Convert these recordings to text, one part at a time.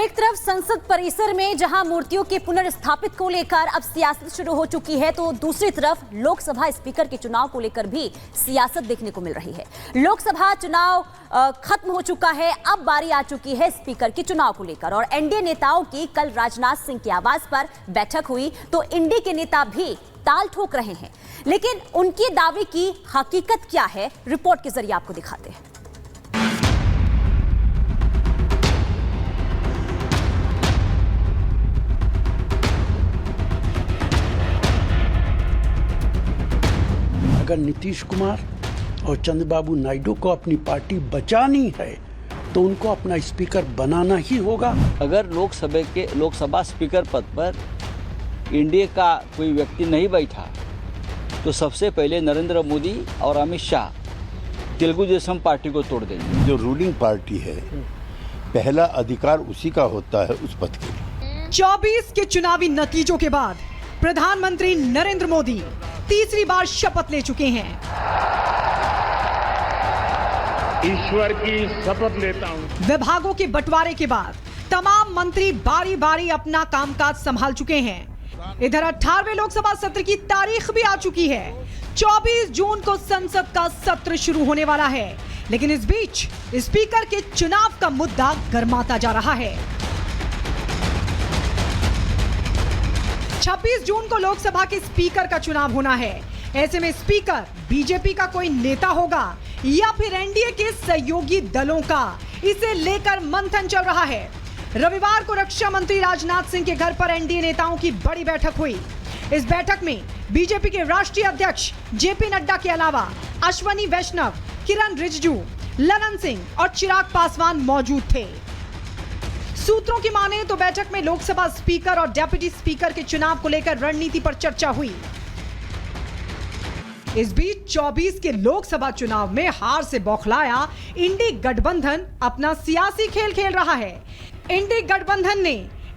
एक तरफ संसद परिसर में जहां मूर्तियों के पुनर्स्थापित को लेकर अब सियासत शुरू हो चुकी है, तो दूसरी तरफ लोकसभा स्पीकर के चुनाव को लेकर भी सियासत देखने को मिल रही है। लोकसभा चुनाव खत्म हो चुका है, अब बारी आ चुकी है स्पीकर के चुनाव को लेकर। और एनडीए नेताओं की कल राजनाथ सिंह के आवास पर बैठक हुई, तो एनडीए के नेता भी ताल ठोक रहे हैं, लेकिन उनके दावे की हकीकत क्या है, रिपोर्ट के जरिए आपको दिखाते हैं। अगर नीतीश कुमार और चंद्रबाबू नायडू को अपनी पार्टी बचानी है तो उनको अपना स्पीकर बनाना ही होगा। अगर लोकसभा स्पीकर पद पर एनडीए का कोई व्यक्ति नहीं बैठा तो सबसे पहले नरेंद्र मोदी और अमित शाह तेलुगु देशम पार्टी को तोड़ देंगे। जो रूलिंग पार्टी है, पहला अधिकार उसी का होता है उस पद के लिए। 24 के चुनावी नतीजों के बाद प्रधानमंत्री नरेंद्र मोदी तीसरी बार शपथ ले चुके हैं। ईश्वर की शपथ लेता हूं। विभागों के बंटवारे के बाद तमाम मंत्री बारी बारी अपना कामकाज संभाल चुके हैं। इधर 18वें लोकसभा सत्र की तारीख भी आ चुकी है। 24 जून को संसद का सत्र शुरू होने वाला है, लेकिन इस बीच स्पीकर के चुनाव का मुद्दा गर्माता जा रहा है। 26 जून को लोकसभा के स्पीकर का चुनाव होना है। ऐसे में स्पीकर बीजेपी का कोई नेता होगा या फिर एनडीए के सहयोगी दलों का, इसे लेकर मंथन चल रहा है। रविवार को रक्षा मंत्री राजनाथ सिंह के घर पर एनडीए नेताओं की बड़ी बैठक हुई। इस बैठक में बीजेपी के राष्ट्रीय अध्यक्ष जेपी नड्डा के अलावा अश्वनी वैष्णव, किरण रिजिजू, ललन सिंह और चिराग पासवान मौजूद थे। सूत्रों की माने तो बैठक में लोकसभा स्पीकर और डेप्यूटी स्पीकर के चुनाव को लेकर रणनीति पर चर्चा हुई। इस बीच 24 के लोकसभा चुनाव में हार से बौखलाया इंडी गठबंधन अपना सियासी खेल खेल रहा है। इंडी गठबंधन ने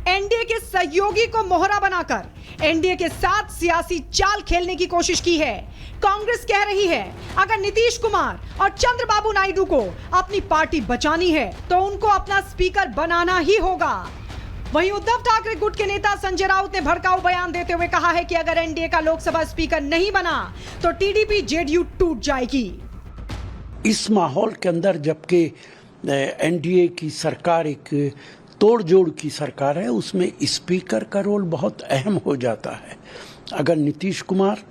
एनडीए के सहयोगी को मोहरा बनाकर एनडीए के साथ सियासी चाल खेलने की कोशिश की है। कांग्रेस कह रही है अगर नीतीश कुमार और चंद्रबाबू नायडू को अपनी पार्टी बचानी है तो उनको अपना स्पीकर बनाना ही होगा। वहीं उद्धव ठाकरे गुट के नेता संजय राउत ने भड़काऊ बयान देते हुए कहा है कि अगर एनडीए का लोकसभा स्पीकर नहीं बना तो टीडीपी जेडीयू टूट जाएगी। इस माहौल के अंदर जबकि एनडीए की सरकार एक तोड़ जोड़ की सरकार है, उसमें स्पीकर का रोल बहुत अहम हो जाता है। अगर नीतीश कुमार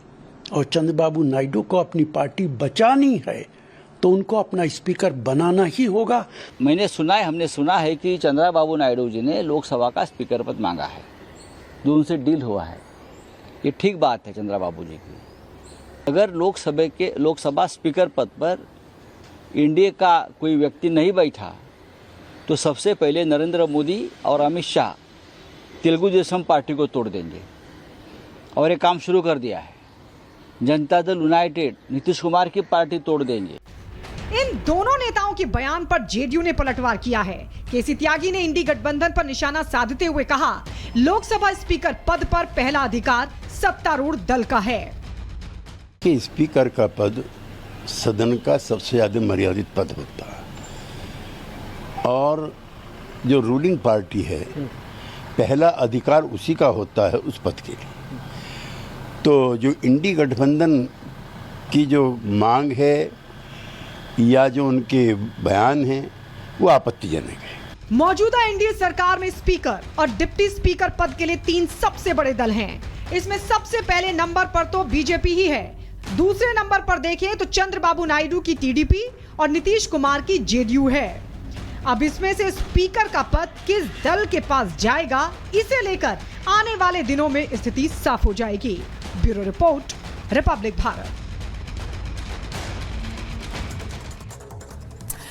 और चंद्रबाबू नायडू को अपनी पार्टी बचानी है तो उनको अपना स्पीकर बनाना ही होगा। हमने सुना है कि चंद्रबाबू नायडू जी ने लोकसभा का स्पीकर पद मांगा है, जो उनसे डील हुआ है। ये ठीक बात है चंद्रबाबू जी की। अगर लोकसभा स्पीकर पद पर एनडीए का कोई व्यक्ति नहीं बैठा तो सबसे पहले नरेंद्र मोदी और अमित शाह तेलुगु देशम पार्टी को तोड़ देंगे, और ये काम शुरू कर दिया है। जनता दल यूनाइटेड नीतीश कुमार की पार्टी तोड़ देंगे। इन दोनों नेताओं के बयान पर जेडीयू ने पलटवार किया है। केसी त्यागी ने इंडी गठबंधन पर निशाना साधते हुए कहा, लोकसभा स्पीकर पद पर पहला अधिकार सत्तारूढ़ दल का है। कि स्पीकर का पद सदन का सबसे ज्यादा मर्यादित पद होता है, और जो रूलिंग पार्टी है, पहला अधिकार उसी का होता है उस पद के लिए। तो जो इंडी गठबंधन की जो मांग है या जो उनके बयान हैं, वो आपत्तिजनक है। मौजूदा एनडीए सरकार में स्पीकर और डिप्टी स्पीकर पद के लिए 3 सबसे बड़े दल हैं। इसमें सबसे पहले नंबर पर तो बीजेपी ही है। दूसरे नंबर पर देखें तो चंद्रबाबू नायडू की टीडीपी और नीतीश कुमार की जेडीयू है। अब इसमें से स्पीकर का पद किस दल के पास जाएगा, इसे लेकर आने वाले दिनों में स्थिति साफ हो जाएगी। Bureau report, Republic Bharat.